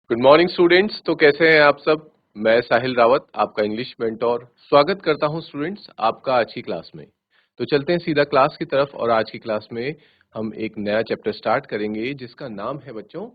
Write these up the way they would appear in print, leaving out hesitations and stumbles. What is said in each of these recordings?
Good morning students. तो कैसे हैं आप सब। मैं साहिल रावत, आपका इंग्लिश मेंटोर, स्वागत करता हूं स्टूडेंट्स आपका आज की क्लास में। तो चलते हैं सीधा क्लास की तरफ और आज की क्लास में हम एक नया चैप्टर स्टार्ट करेंगे जिसका नाम है बच्चों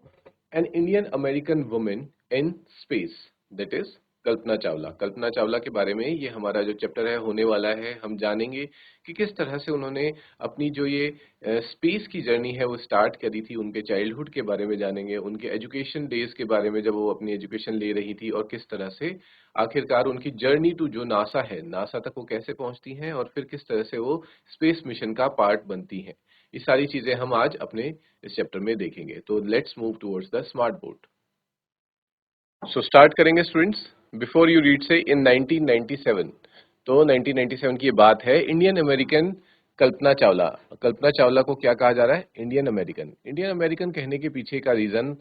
an Indian American women in space, that is Kalpana Chawla. Kalpana Chawla के बारे में ये हमारा जो चैप्टर है होने वाला है। हम जानेंगे कि किस तरह से उन्होंने अपनी जो ये स्पेस की जर्नी है वो स्टार्ट करी थी। उनके चाइल्डहुड के बारे में जानेंगे, उनके एजुकेशन डेज के बारे में जब वो अपनी एजुकेशन ले रही थी और किस तरह से आखिरकार उनकी जर्नी टू जो नासा है, नासा तक वो कैसे पहुंचती हैं और फिर किस तरह से वो स्पेस मिशन का पार्ट बनती हैं। ये सारी चीजें हम आज अपने इस चैप्टर में देखेंगे। तो let's move towards the smart board. So start करेंगे स्टूडेंट्स। बिफोर यू रीड से इन 1997, तो 1997 की ये बात है। इंडियन अमेरिकन कल्पना चावला, कल्पना चावला को क्या कहा जा रहा है? Indian American. इंडियन अमेरिकन कहने के पीछे का रीजन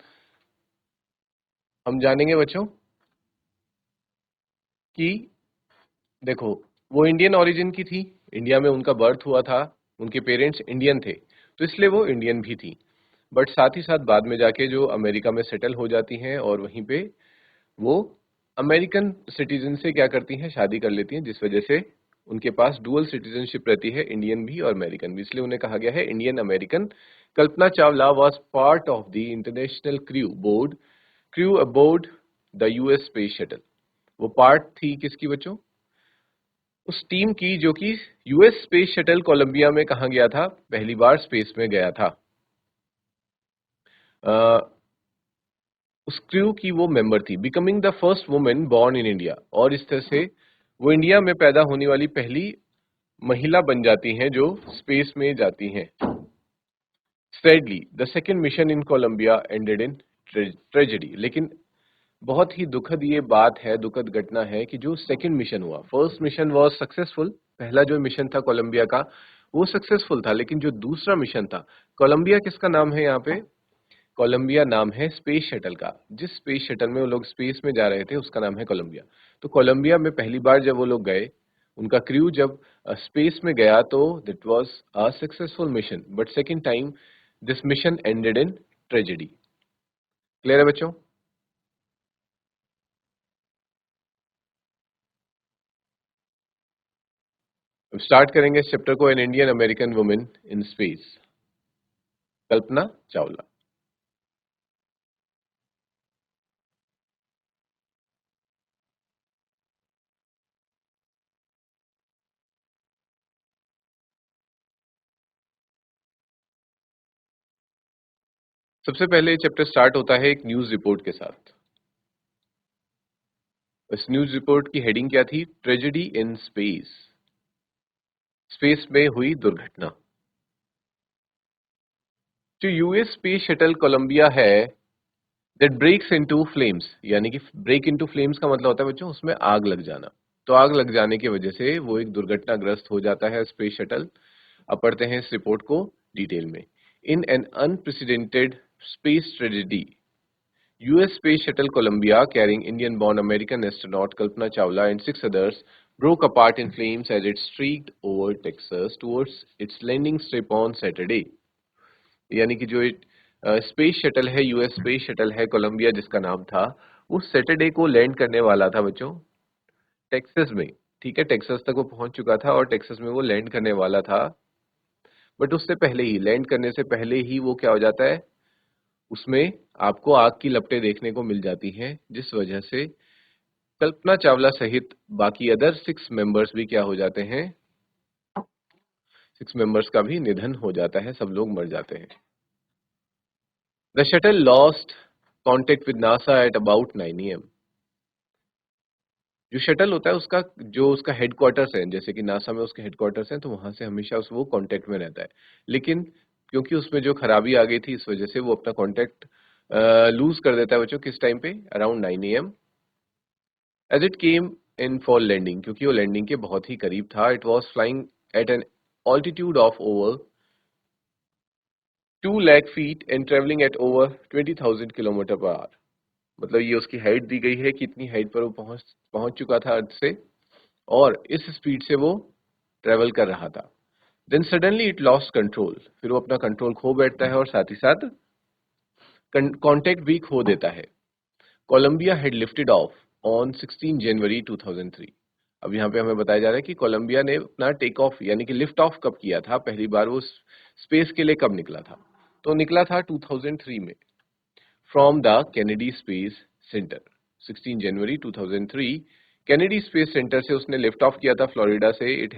हम जानेंगे बच्चों कि देखो, वो इंडियन ओरिजिन की थी, इंडिया में उनका बर्थ हुआ था, उनके पेरेंट्स इंडियन थे तो इसलिए वो इंडियन भी थी। बट साथ ही साथ बाद में जाके जो अमेरिका में सेटल हो जाती हैं और वहीं पे वो अमेरिकन सिटीजन से क्या करती हैं, शादी कर लेती हैं, जिस वजह से उनके पास डुअल सिटीजनशिप रहती है, इंडियन भी और अमेरिकन भी, इसलिए उन्हें कहा गया है Indian American. Kalpana Chawla was part of the international crew aboard the US space shuttle. वो पार्ट थी किसकी बच्चों? उस टीम की जो कि यूएस स्पेस शटल कोलंबिया में कहा गया था, पहली बार स्पेस में गया था। उस क्रू की वो मेंबर थी, becoming the first women born in India, और इस तरह से वो इंडिया में पैदा होने वाली पहली महिला बन जाती हैं जो स्पेस में जाती हैं। Sadly the second mission in Columbia ended in tragedy, लेकिन बहुत ही दुखद ये बात है, दुखद घटना है कि जो सेकंड मिशन हुआ, फर्स्ट मिशन वाज सक्सेसफुल, पहला जो मिशन था कोलंबिया का वो सक्सेसफुल था, लेकिन जो दूसरा मिशन था, कोलंबिया किसका नाम है यहाँ पे? कोलंबिया नाम है स्पेस शटल का। जिस स्पेस शटल में वो लोग स्पेस में जा रहे थे उसका नाम है कोलंबिया। तो कोलंबिया में पहली बार जब वो लोग गए, उनका क्रू जब स्पेस में गया तो that was a successful mission, but second time this mission ended in tragedy. Clear है बच्चों? अब स्टार्ट करेंगे इस चैप्टर को, an Indian American women in space, Kalpana Chawla. सबसे पहले चैप्टर स्टार्ट होता है एक न्यूज रिपोर्ट के साथ। इस न्यूज रिपोर्ट की हेडिंग क्या थी? ट्रेजेडी इन स्पेस, स्पेस में हुई दुर्घटना। जो यूएस स्पेस शटल कोलंबिया है दैट ब्रेक्स इनटू फ्लेम्स, यानी कि ब्रेक इनटू फ्लेम्स का मतलब होता है बच्चों उसमें आग लग जाना। तो आग लग जाने की वजह से वो एक दुर्घटनाग्रस्त हो जाता है स्पेस शटल। अब पढ़ते हैं इस रिपोर्ट को डिटेल में। In an unprecedented space tragedy, US space shuttle Columbia, carrying Indian-born American astronaut Kalpana Chawla and six others, broke apart in flames as it streaked over Texas towards its landing strip on Saturday। यानी कि जो space shuttle है, US space shuttle है Colombia जिसका नाम था, वो Saturday को लैंड करने वाला था बच्चों टेक्सास में। ठीक है, टेक्सास तक वो पहुंच चुका था और टेक्सास में वो लैंड करने वाला था। बट उससे पहले ही, लैंड करने से पहले ही वो क्या हो जाता है, उसमें आपको आग की लपटें देखने को मिल जाती हैं, जिस वजह से कल्पना चावला सहित बाकी अदर सिक्स मेंबर्स भी क्या हो जाते हैं, सिक्स मेंबर्स का भी निधन हो जाता है, सब लोग मर जाते हैं। The shuttle lost contact with NASA at about 9 AM। जो शटल होता है उसका, जो उसका हेडक्वार्टर्स है, जैसे कि नासा में उसके हेडक्वार्टर्स हैं, तो वहां से हमेशा उस वो कांटेक्ट में रहता है। लेकिन क्योंकि उसमें जो खराबी आ गई थी, इस वजह से वो अपना कांटेक्ट लूज कर देता है बच्चों। किस टाइम पे? Around 9 AM, as it came in for landing, क्योंकि वो लैंडिंग के बहुत ही करीब था। It was flying at an altitude of over 2 lakh feet and travelling at over 20,000 kilometre per hour. मतलब ये उसकी हाइट दी गई है, कितनी हाइट पर वो पहुंच पहुंच चुका था अर्थ से, और इस स्पीड से वो ट्रेवल कर रहा था। Then suddenly it lost control, फिर वो अपना कंट्रोल खो बैठता है और साथ ही साथ कांटेक्ट भी खो देता है। Columbia had lifted off on 16 January 2003। अब यहाँ पे हमें बताया जा रहा है कि कोलंबिया ने अपना टेक ऑफ यानी कि लिफ्ट ऑफ कब किया था, पहली बार वो स्पेस के लिए कब निकला था। तो निकला था 2003 में from the Kennedy space centre. 16 January 2003 Kennedy space centre से उसने लिफ्ट ऑफ किया था फ्लोरिडा से। It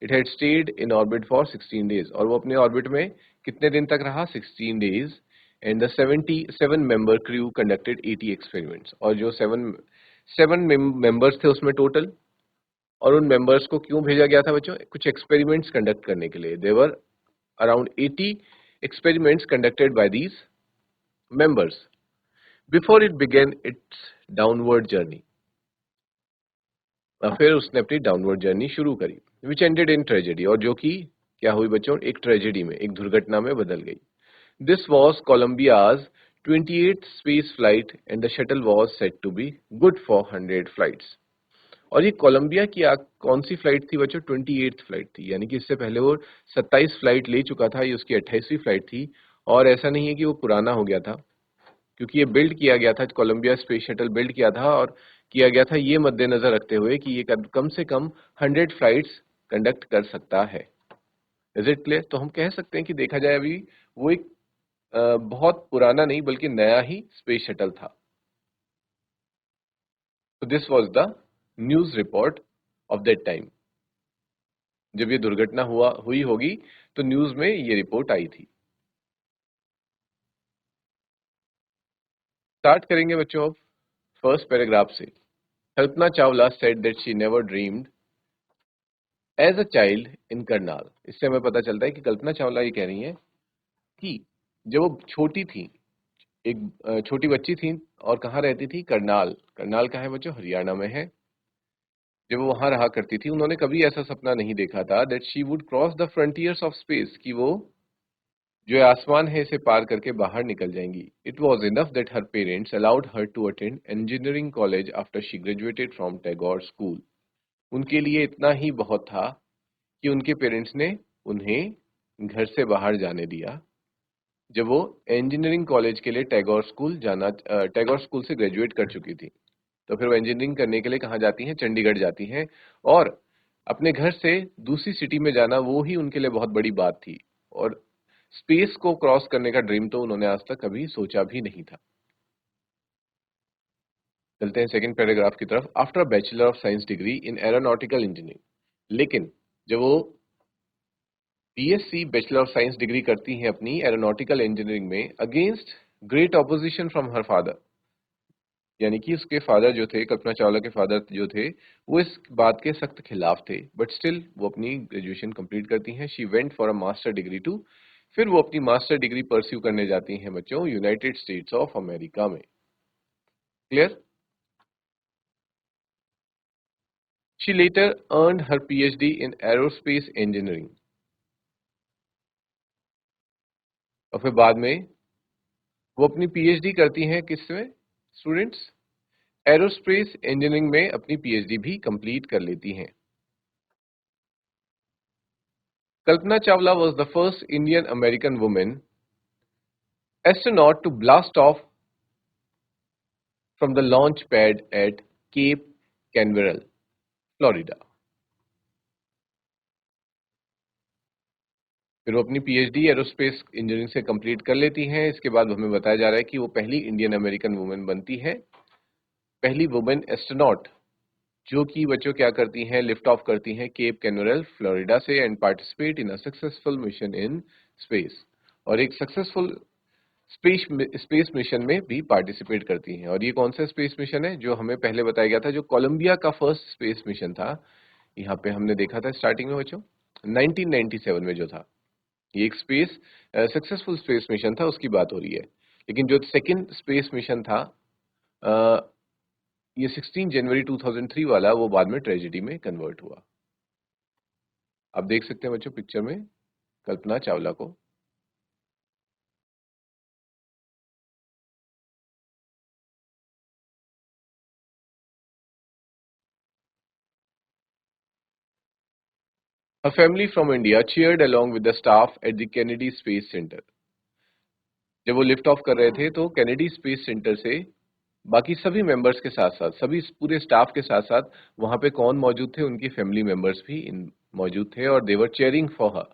had stayed in orbit for 16 days, और वो अपने ऑर्बिट में कितने दिन तक रहा, 16 days. And the 77 member crew conducted 80 experiments, और जो सेवन मेंबर्स थे उसमें टोटल, और उन मेंबर्स को क्यों भेजा गया था बच्चों, कुछ एक्सपेरिमेंट्स कंडक्ट करने के लिए। देवर around 80 experiments conducted by these members before it began its downward journey। फिर उसने अपनी डाउनवर्ड जर्नी शुरू करी, विच एंडेड इन ट्रेजेडी, और जो कि क्या हुई बच्चों, एक ट्रेजेडी में, एक दुर्घटना में बदल गई। This was Columbia's 28th space flight and the shuttle was set to be good for 100 flights. और ये कोलंबिया की कौन सी फ्लाइट थी बच्चों, 28th फ्लाइट थी, यानी कि इससे पहले वो 27 फ्लाइट ले चुका था, ये उसकी 28वीं फ्लाइट थी। और ऐसा नहीं है कि वो पुराना हो गया था, क्योंकि ये बिल्ड किया गया था, कोलंबिया स्पेस शटल बिल्ड किया था, और किया गया था ये मद्देनजर रखते हुए कि ये कम से कम 100 फ्लाइट्स कंडक्ट कर सकता है। Is it clear? तो हम कह सकते हैं कि देखा जाए अभी वो एक बहुत पुराना नहीं बल्कि नया ही स्पेस शटल था। तो this was the news report of that time. जब ये दुर्घटना हुई होगी तो न्यूज में ये रिपोर्ट आई थी। स्टार्ट करेंगे बच्चों अब फर्स्ट पैराग्राफ से। Kalpana Chawla said that she never dreamed as a child in Karnal. इससे हमें पता चलता है कि कल्पना चावला ये कह रही हैं कि जब वो छोटी थी, एक छोटी बच्ची थी, और कहाँ रहती थी, करनाल। करनाल कहाँ है बच्चों, हरियाणा में है। जब वो वहां रहा करती थी, उन्होंने कभी ऐसा सपना नहीं देखा था that she would cross the frontiers of space, कि वो जो आसमान है इसे पार करके बाहर निकल जाएंगी। It was enough that her parents allowed her to attend engineering college after she graduated from Tagore school. उनके लिए इतना ही बहुत था कि उनके पेरेंट्स ने उन्हें घर से बाहर जाने दिया जब वो इंजीनियरिंग कॉलेज के लिए टैगोर स्कूल से ग्रेजुएट कर चुकी थी। तो फिर वो इंजीनियरिंग करने के लिए कहाँ जाती हैं, चंडीगढ़ जाती हैं, और अपने घर से दूसरी सिटी में जाना वो ही उनके लिए बहुत बड़ी बात थी, और स्पेस को क्रॉस करने का ड्रीम तो उन्होंने आज तक कभी सोचा भी नहीं था। चलते हैं सेकंड पैराग्राफ की तरफ। After bachelor of science degree in aeronautical engineering, लेकिन जब वो BSc bachelor of science degree करती हैं अपनी एरोनॉटिकल इंजीनियरिंग में, against great opposition from her father, यानी कि उसके फादर जो थे, कल्पना चावला के फादर जो थे, वो इस बात के सख्त खिलाफ थे, बट स्टिल वो अपनी ग्रेजुएशन कंप्लीट करती हैं। She went for a master degree too, फिर वो अपनी मास्टर डिग्री परस्यू करने जाती हैं बच्चों यूनाइटेड स्टेट्स ऑफ अमेरिका में। Clear? She later earned her PhD in aerospace engineering, और फिर बाद में वो अपनी पीएचडी करती हैं किसमें स्टूडेंट्स, एरोस्पेस इंजीनियरिंग में अपनी पीएचडी भी कंप्लीट कर लेती हैं। Kalpana Chawla was the first Indian American woman astronaut to blast off from the launch pad at Cape Canaveral, Florida. फिर वो अपनी पीएचडी एरोस्पेस इंजीनियरिंग से कंप्लीट कर लेती हैं। इसके बाद हमें बताया जा रहा है कि वो पहली इंडियन अमेरिकन वुमेन बनती है, पहली वुमेन एस्ट्रोनॉट, जो कि बच्चों क्या करती हैं, लिफ्ट ऑफ करती हैं केप कैनावेरल फ्लोरिडा से, and participate in a successful mission in space, और एक सक्सेसफुल स्पेस मिशन में भी पार्टिसिपेट करती हैं। और ये कौन सा स्पेस मिशन है, जो हमें पहले बताया गया था, जो कोलंबिया का फर्स्ट स्पेस मिशन था। यहाँ पे हमने देखा था स्टार्टिंग में बच्चों 1997 में जो था, ये एक सक्सेसफुल स्पेस मिशन था, उसकी बात हो रही है। लेकिन जो सेकंड स्पेस मिशन था, अ, ये 16 जनवरी 2003 वाला, वो बाद में ट्रेजेडी में कन्वर्ट हुआ। आप देख सकते हैं बच्चों पिक्चर में कल्पना चावला को। A family from India cheered along with the staff at the Kennedy Space Center। जब वो लिफ्ट ऑफ कर रहे थे तो कैनेडी स्पेस सेंटर से बाकी सभी मेंबर्स के साथ साथ, सभी पूरे स्टाफ के साथ साथ वहां पे कौन मौजूद थे, उनकी फैमिली मेंबर्स भी मौजूद थे और दे वर चेयरिंग फॉर हर,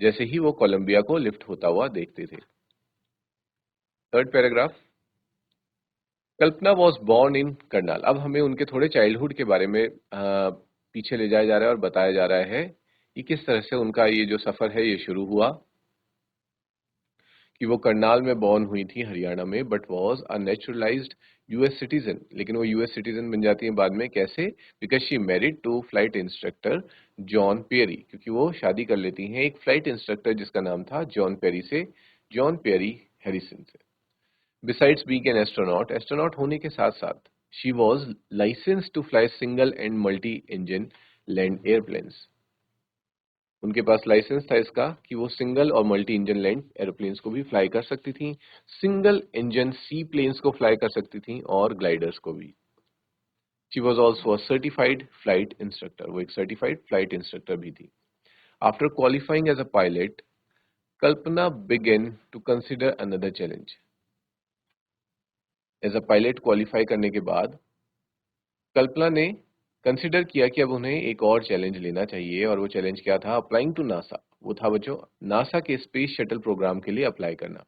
जैसे ही वो कोलंबिया को लिफ्ट होता हुआ देखते थे। Third paragraph, Kalpana was born in Karnal. अब हमें उनके थोड़े चाइल्डहुड के बारे में पीछे ले जाया जा रहा है और बताया जा रहा है कि किस तरह से उनका ये जो सफर है ये शुरू हुआ, कि वो करनाल में बॉर्न हुई थी हरियाणा में, but was a naturalised US citizen. लेकिन वो यूएस सिटीजन बन जाती हैं बाद में, कैसे? Because she married to flight instructor John Perry, क्योंकि वो शादी कर लेती हैं एक फ्लाइट इंस्ट्रक्टर जिसका नाम था जॉन पेरी से, जॉन पेरी हैरिसन से। Besides being an astronaut, astronaut होने के साथ साथ she was license to fly single and multi engine land airplanes. उनके पास लाइसेंस था इसका कि वो सिंगल और मल्टी इंजन लैंड एरोप्लेन्स को भी फ्लाई कर सकती थी, सिंगल इंजन सी प्लेन्स को फ्लाई कर सकती थी और ग्लाइडर्स को भी। She was also a certified flight instructor, वो एक सर्टिफाइड फ्लाइट इंस्ट्रक्टर भी थी। After qualifying as a pilot, Kalpana began to consider another challenge. As a pilot qualify करने के बाद कल्पना ने कंसिडर किया कि अब उन्हें एक और चैलेंज लेना चाहिए, और वो चैलेंज क्या था? Applying to NASA. वो था बच्चों नासा के स्पेस शटल प्रोग्राम के लिए अप्लाई करना,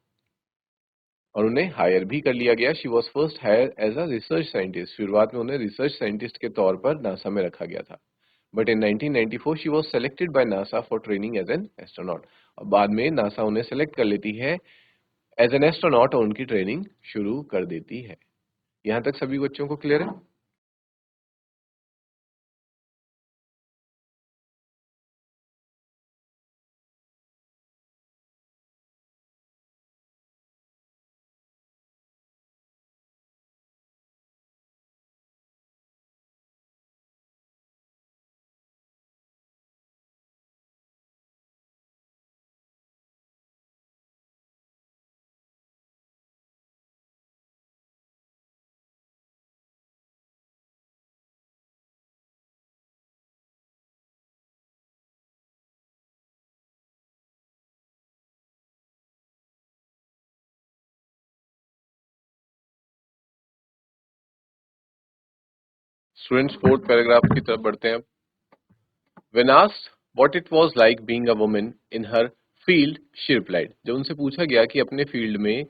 और उन्हें हायर भी कर लिया गया। She was first hired as a research scientist. शुरुआत में उन्हें रिसर्च साइंटिस्ट के तौर पर नासा में रखा गया था, but in 1994 she was selected by NASA for training as an astronaut. और बाद में नासा उन्हें सेलेक्ट कर लेती है एज एन एस्ट्रोनॉट और उनकी ट्रेनिंग शुरू कर देती है। यहाँ तक सभी बच्चों को क्लियर है? स्टूडेंट्स, फोर्थ पैराग्राफ की तरफ बढ़ते हैं। When asked what it was like being a woman in her field, she replied, जब उनसे पूछा गया कि अपने फील्ड में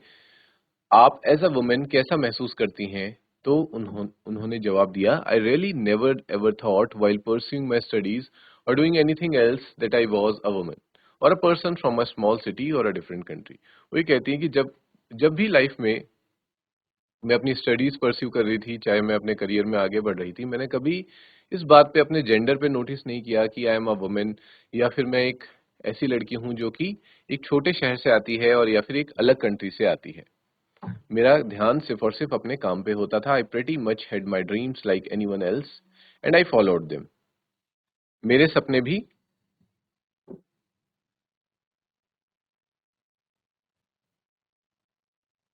आप एज अ वुमेन कैसा महसूस करती हैं, तो उन्होंने जवाब दिया, I really never ever thought while pursuing my studies or doing anything else that I was a woman or a person from a small city or a different country। वो ये कहती हैं कि जब जब भी लाइफ में मैं अपनी स्टडीज परस्यू कर रही थी, चाहे मैं अपने करियर में आगे बढ़ रही थी, मैंने कभी इस बात पे अपने जेंडर पे नोटिस नहीं किया कि आई एम अ वुमेन, या फिर मैं एक ऐसी लड़की हूं जो कि एक छोटे शहर से आती है और या फिर एक अलग कंट्री से आती है। मेरा ध्यान सिर्फ और सिर्फ अपने काम पे होता था। I pretty much had my dreams like anyone else and I followed them. मेरे सपने भी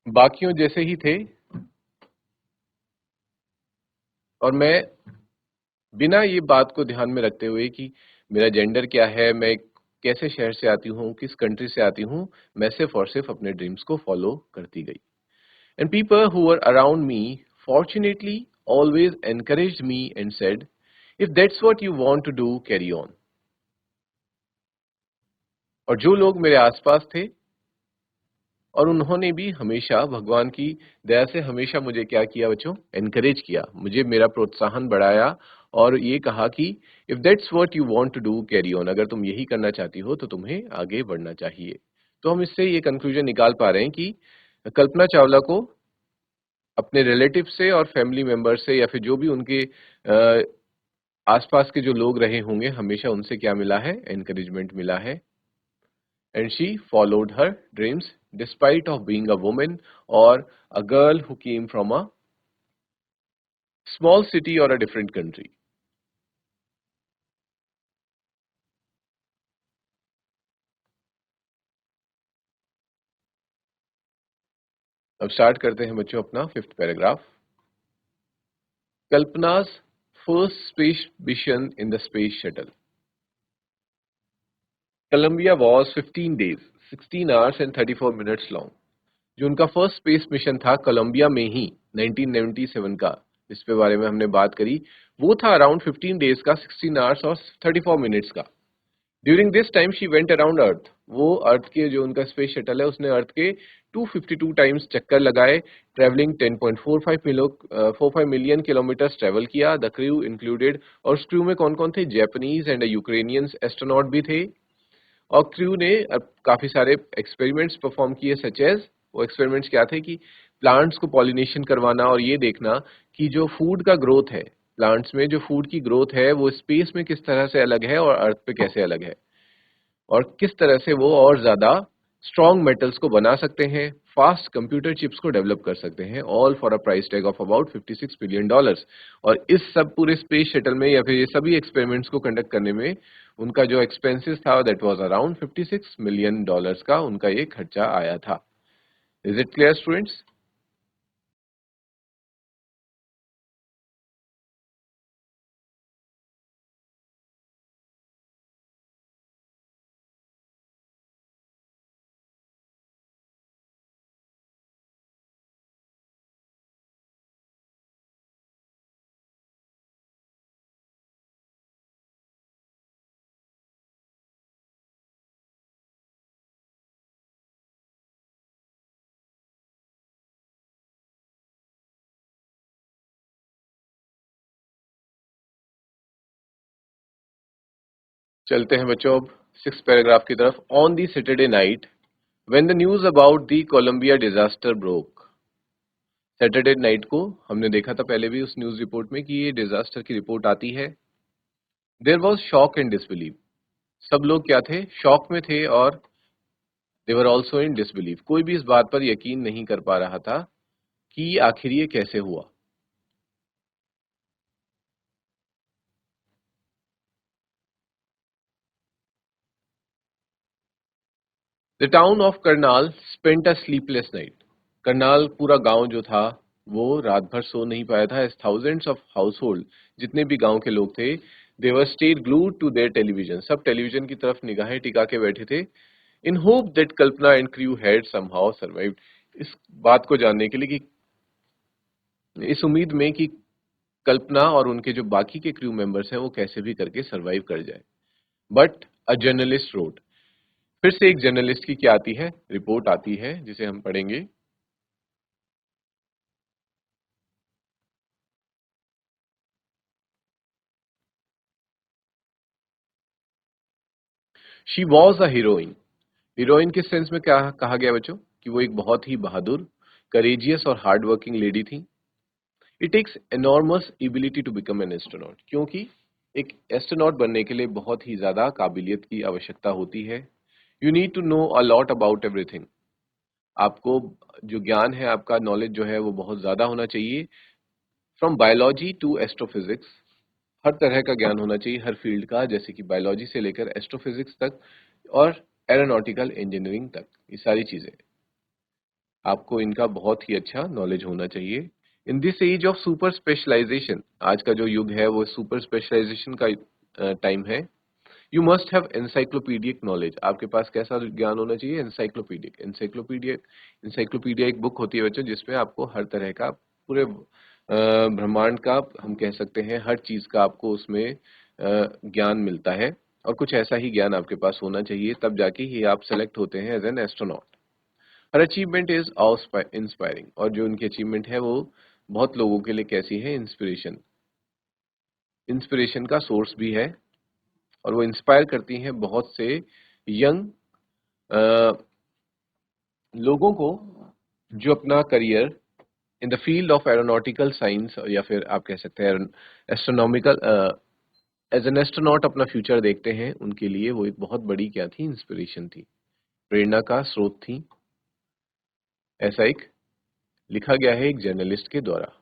बाकियों जैसे ही थे, और मैं बिना ये बात को ध्यान में रखते हुए कि मेरा जेंडर क्या है, मैं कैसे शहर से आती हूँ, किस कंट्री से आती हूँ, मैं सिर्फ और सिर्फ अपने ड्रीम्स को फॉलो करती गई। And people who were around me fortunately always encouraged me and said, if that's what you want to do, carry on. और जो लोग मेरे आसपास थे, और उन्होंने भी हमेशा भगवान की दया से हमेशा मुझे क्या किया बच्चों? एनकरेज किया, मुझे मेरा प्रोत्साहन बढ़ाया, और ये कहा कि if that's what you want to do, carry on. अगर तुम यही करना चाहती हो तो तुम्हें आगे बढ़ना चाहिए। तो हम इससे ये कंक्लूजन निकाल पा रहे हैं कि कल्पना चावला को अपने रिलेटिव से और फैमिली मेंबर से, या फिर जो भी उनके आसपास के जो लोग रहे होंगे, हमेशा उनसे क्या मिला है? एनकरेजमेंट मिला है। And she followed her dreams despite of being a woman or a girl who came from a small city or a different country। अब स्टार्ट करते हैं बच्चों अपना fifth paragraph. Kalpana's first space mission in the space shuttle। Columbia was 15 days, 16 hours and 34 minutes long। जो उनका first space mission था Colombia में ही 1997 का, जिस पे बारे में हमने बात करी, वो था अराउंड 15 डेज का, 16 आवर्स और 34 मिनट्स का। During this time she went around earth. वो अर्थ के जो उनका स्पेस शटल है उसने अर्थ के 252 टाइम्स चक्कर लगाए, ट्रेवलिंग 10.45 मिलियन किलोमीटर्स ट्रेवल किया। द क्रू इंक्लूडेड, और उस क्रू में कौन कौन थे? जैपनीज एंड यूक्रेनियंस एस्ट्रोनॉट भी थे। और क्रू ने अब काफी सारे एक्सपेरिमेंट्स परफॉर्म किए, सच एज, वो एक्सपेरिमेंट्स क्या थे कि प्लांट्स को पॉलिनेशन करवाना और ये देखना कि जो फूड का ग्रोथ है, प्लांट्स में जो फूड की ग्रोथ है वो स्पेस में किस तरह से अलग है और अर्थ पे कैसे अलग है, और किस तरह से वो और ज्यादा स्ट्रॉन्ग मेटल्स को बना सकते हैं, फास्ट कंप्यूटर चिप्स को डेवलप कर सकते हैं, all for a price tag of about $56 billion. और इस सब पूरे स्पेस शटल में या फिर ये सभी एक्सपेरिमेंट्स को कंडक्ट करने में उनका जो एक्सपेंसेस था दैट वाज अराउंड $56 मिलियन का उनका ये खर्चा आया था। Is it clear students? चलते हैं बच्चों अब 6 पैराग्राफ की तरफ। On the Saturday night when the news about the Columbia disaster broke. Saturday night को हमने देखा था पहले भी उस न्यूज रिपोर्ट में कि ये डिजास्टर की रिपोर्ट आती है। There was shock and disbelieve. सब लोग क्या थे? शॉक में थे, और दे वर ऑल्सो इन डिसबिलीव। कोई भी इस बात पर यकीन नहीं कर पा रहा था कि आखिर ये कैसे हुआ। The town of Karnal spent a sleepless night. Karnal पूरा गांव जो था वो रात भर सो नहीं पाया था, as thousands of household, जितने भी गांव के लोग थे, they were stayed glued to their television. सब टेलीविजन की तरफ निगाहें टिका के बैठे थे, in hope that Kalpana and crew had somehow survived. इस बात को जानने के लिए कि, इस उम्मीद में कि कल्पना और उनके जो बाकी के क्रू मेंबर्स हैं वो कैसे भी करके सरवाइव कर जाए। बट अ जर्नलिस्ट रोड, फिर से एक जर्नलिस्ट की क्या आती है? रिपोर्ट आती है, जिसे हम पढ़ेंगे। She was a heroine. Heroine किस सेंस में क्या कहा गया बच्चों? कि वो एक बहुत ही बहादुर, करेजियस और हार्ड वर्किंग लेडी थी। It takes enormous ability to become an astronaut, क्योंकि एक एस्ट्रोनॉट बनने के लिए बहुत ही ज्यादा काबिलियत की आवश्यकता होती है। You need to know a lot about everything. आपको जो ज्ञान है, आपका नॉलेज जो है वो बहुत ज्यादा होना चाहिए। फ्रॉम बायोलॉजी टू एस्ट्रोफिजिक्स, हर तरह का ज्ञान होना चाहिए, हर फील्ड का, जैसे कि बायोलॉजी से लेकर एस्ट्रोफिजिक्स तक और एरोनॉटिकल इंजीनियरिंग तक, ये सारी चीजें आपको इनका बहुत ही अच्छा नॉलेज होना चाहिए। In this age of super specialization, आज का जो युग है वो सुपर स्पेशलाइजेशन का टाइम है। You must have encyclopaedic knowledge. आपके पास कैसा ज्ञान होना चाहिए? एनसाइक्लोपीडियक। एनसाइक्लोपीडिया एक बुक होती है बच्चों, जिसमें आपको हर तरह का, पूरे ब्रह्मांड का, हम कह सकते हैं हर चीज का आपको उसमें ज्ञान मिलता है। और कुछ ऐसा ही ज्ञान आपके पास होना चाहिए, तब जाके ही आप सेलेक्ट होते हैं as an astronaut. Her achievement is inspiring, और जो उनकी अचीवमेंट है वो बहुत लोगों के लिए कैसी है? इंस्पिरेशन, इंस्पिरेशन का सोर्स भी है। और वो इंस्पायर करती हैं बहुत से यंग लोगों को, जो अपना career in the field of aeronautical science, या फिर आप कह सकते हैं एस्ट्रोनॉमिकल, एज एन एस्ट्रोनॉट अपना फ्यूचर देखते हैं। उनके लिए वो एक बहुत बड़ी क्या थी? इंस्पिरेशन थी, प्रेरणा का स्रोत थी। ऐसा एक लिखा गया है एक जर्नलिस्ट के द्वारा।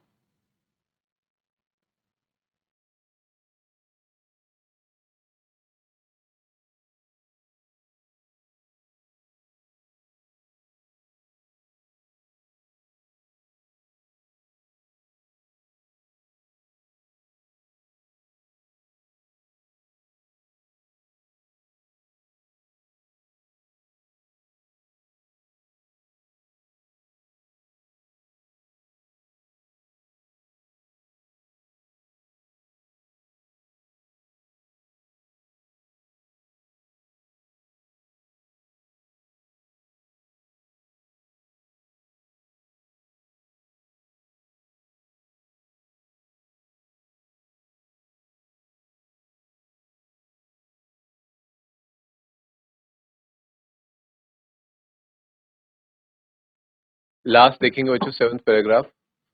लास्ट देखेंगे बच्चों 7th paragraph.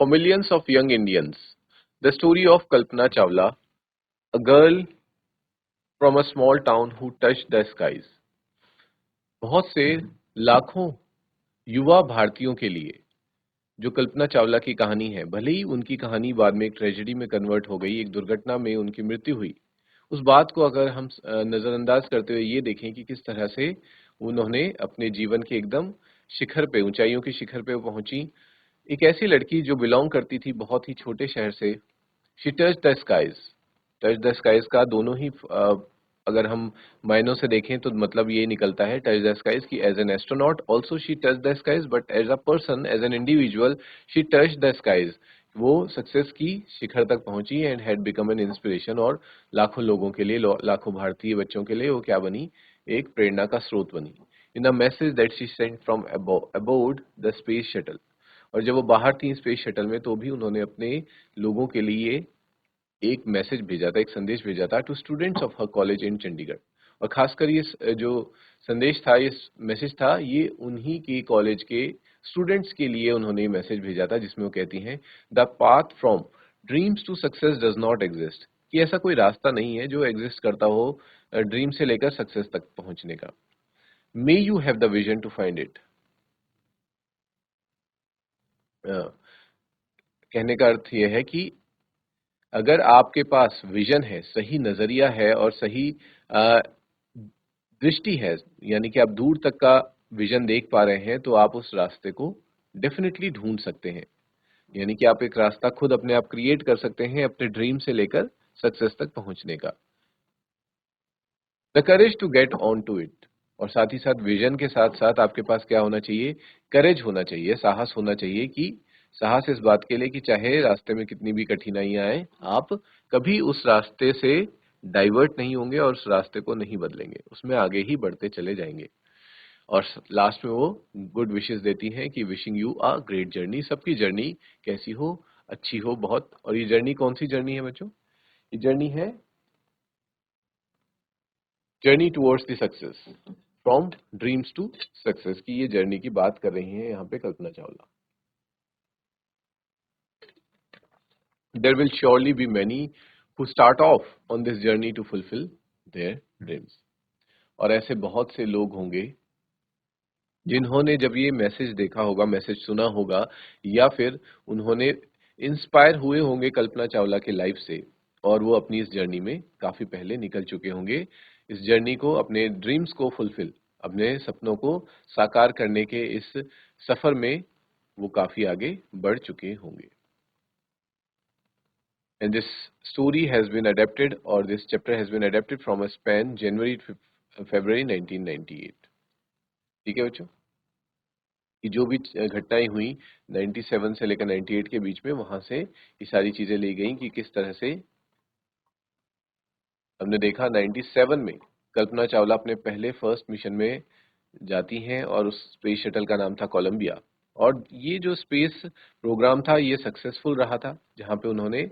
For millions of young Indians the story of Kalpana Chawla, a girl from a small town who touch the skies. बहुत से लाखों युवा भारतीयों के लिए जो कल्पना चावला की कहानी है, भले ही उनकी कहानी बाद में एक ट्रेजेडी में कन्वर्ट हो गई, एक दुर्घटना में उनकी मृत्यु हुई, उस बात को अगर हम नजरअंदाज करते हुए ये देखें कि किस तरह से उन्होंने अपने जीवन के एकदम शिखर पे, ऊंचाइयों के शिखर पे वो पहुंची। एक ऐसी लड़की जो बिलोंग करती थी बहुत ही छोटे शहर से, she touch the skies. Touch the skies का दोनों ही अगर हम मायनों से देखें तो मतलब ये निकलता है टच द स्काईज की as an astronaut also she touch the skies, but as a person, as an individual she touch the skies. वो सक्सेस की शिखर तक पहुंची and had become an inspiration, और लाखों लोगों के लिए, लाखों भारतीय बच्चों के लिए वो क्या बनी, एक प्रेरणा का स्रोत बनी। In a message that she sent from aboard the space shuttle. और जब वो बाहर थी स्पेस शटल में तो भी उन्होंने अपने लोगों के लिए एक मैसेज भेजा था, एक संदेश भेजा था to students of her college in Chandigarh. और खासकर ये जो संदेश था, ये मैसेज था, ये उन्हीं के कॉलेज के स्टूडेंट्स के लिए उन्होंने मैसेज भेजा था, जिसमें वो कहती हैं the path from dreams to success does not exist, कि ऐसा कोई रास्ता नहीं है जो एग्जिस्ट करता हो ड्रीम से लेकर सक्सेस तक पहुंचने का। May you have the vision to find it. कहने का अर्थ यह है कि अगर आपके पास विजन है, सही नजरिया है और सही अ, दृष्टि है, यानी कि आप दूर तक का विजन देख पा रहे हैं, तो आप उस रास्ते को डेफिनेटली ढूंढ सकते हैं। यानी कि आप एक रास्ता खुद अपने आप क्रिएट कर सकते हैं अपने ड्रीम से लेकर सक्सेस तक पहुंचने का। The courage to get on to it. और साथ ही साथ विजन के साथ साथ आपके पास क्या होना चाहिए, करेज होना चाहिए, साहस होना चाहिए। कि साहस इस बात के लिए कि चाहे रास्ते में कितनी भी कठिनाइयां आए, आप कभी उस रास्ते से डाइवर्ट नहीं होंगे और उस रास्ते को नहीं बदलेंगे, उसमें आगे ही बढ़ते चले जाएंगे। और लास्ट में वो गुड विशेस देती हैं कि wishing you a great journey. सबकी जर्नी कैसी हो, अच्छी हो बहुत। और ये जर्नी कौन सी जर्नी है बच्चों, ये जर्नी है journey towards the success, from dreams to success की ये जर्नी की बात कर रही हैं यहाँ पे Kalpana Chawla. There will surely be many who start off on this journey to fulfil their dreams. और ऐसे बहुत से लोग होंगे जिन्होंने जब ये मैसेज देखा होगा, मैसेज सुना होगा, या फिर उन्होंने इंस्पायर हुए होंगे कल्पना चावला के लाइफ से, और वो अपनी इस जर्नी में काफी पहले निकल चुके होंगे। इस जर्नी को, अपने ड्रीम्स को फुलफिल, अपने सपनों को साकार करने के इस सफर में वो काफी आगे बढ़ चुके होंगे। And this story has been adapted, or this chapter has been adapted from a span January to February 1998। ठीक है बच्चों, कि जो भी घटनाएं हुई 97 से लेकर 98 के बीच में, वहां से ये सारी चीजें ली गई कि किस तरह से हमने देखा 97 में कल्पना चावला अपने पहले फर्स्ट मिशन में जाती हैं, और उस स्पेस शटल का नाम था कोलंबिया। और ये जो स्पेस प्रोग्राम था ये सक्सेसफुल रहा था, जहां पे उन्होंने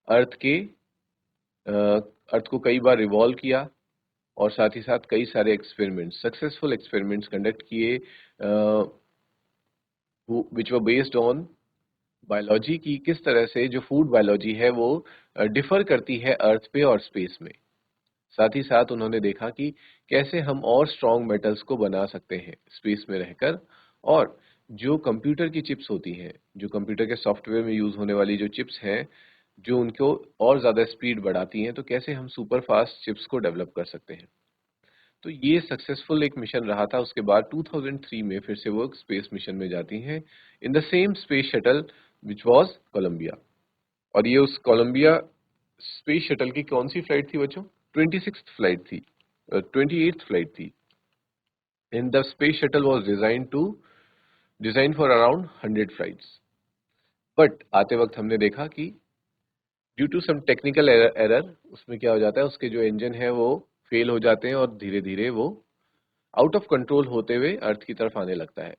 अर्थ के अर्थ को कई बार रिवॉल्व किया, और साथ ही साथ कई सारे एक्सपेरिमेंट्स, सक्सेसफुल एक्सपेरिमेंट्स कंडक्ट किए, विच वर बेस्ड ऑन बायोलॉजी, की किस तरह से जो फूड बायोलॉजी है वो डिफर करती है अर्थ पे और स्पेस में। साथ ही साथ उन्होंने देखा कि कैसे हम और स्ट्रॉन्ग मेटल्स को बना सकते हैं स्पेस में रहकर। और जो कंप्यूटर की चिप्स होती हैं, जो कंप्यूटर के सॉफ्टवेयर में यूज होने वाली जो चिप्स हैं, जो उनको और ज्यादा स्पीड बढ़ाती हैं, तो कैसे हम सुपर फास्ट चिप्स को डेवलप कर सकते हैं। तो ये सक्सेसफुल एक मिशन रहा था। उसके बाद 2003 में फिर से वो स्पेस मिशन में जाती हैं, in the same space shuttle which was Columbia. और ये उस कोलंबिया स्पेस शटल की कौन सी फ्लाइट थी बच्चों, 26th फ्लाइट थी, 28th फ्लाइट थी। In the space shuttle was design for around 100 flights. But आते वक्त हमने देखा कि due to some technical error उसमें क्या हो जाता है, उसके जो इंजन है वो फेल हो जाते हैं, और धीरे धीरे वो आउट ऑफ कंट्रोल होते हुए अर्थ की तरफ आने लगता है।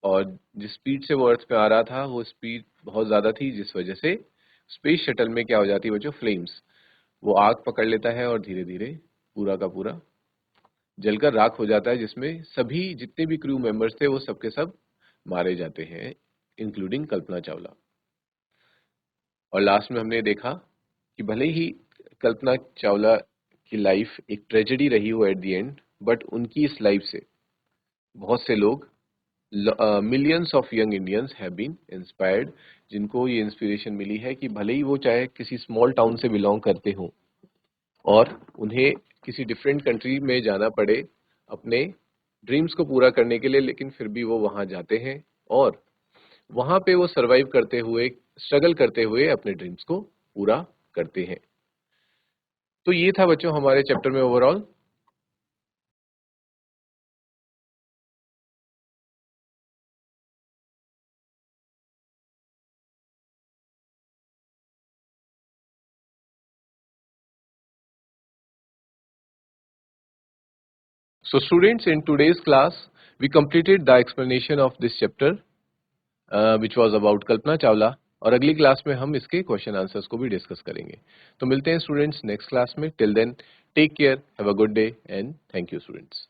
और जिस स्पीड से वो अर्थ पे आ रहा था, वो स्पीड बहुत ज्यादा थी, जिस वजह से स्पेस शटल में क्या हो जाती है बच्चों, फ्लेम्स, वो आग पकड़ लेता है और धीरे धीरे पूरा का पूरा जलकर राख हो जाता है, जिसमें सभी जितने भी क्रू मेंबर्स थे वो सबके सब मारे जाते हैं, इंक्लूडिंग कल्पना चावला। और लास्ट में हमने देखा कि भले ही कल्पना चावला की लाइफ एक ट्रेजेडी रही हो एट द एंड, बट उनकी इस लाइफ से बहुत से लोग, millions of young Indians have been inspired, जिनको ये इंस्पिरेशन मिली है कि भले ही वो चाहे किसी स्मॉल टाउन से बिलोंग करते हों और उन्हें किसी डिफरेंट कंट्री में जाना पड़े अपने ड्रीम्स को पूरा करने के लिए, लेकिन फिर भी वो वहां जाते हैं और वहां पे वो सरवाइव करते हुए, स्ट्रगल करते हुए अपने ड्रीम्स को पूरा करते हैं। तो ये था बच्चों हमारे चैप्टर में overall. So students, in today's class, we completed the explanation of this chapter, which was about Kalpana Chawla. और अगली क्लास में हम इसके क्वेश्चन आंसर्स को भी डिस्कस करेंगे। तो मिलते हैं स्टूडेंट्स नेक्स्ट क्लास में। Till then take care, have a good day and thank you students.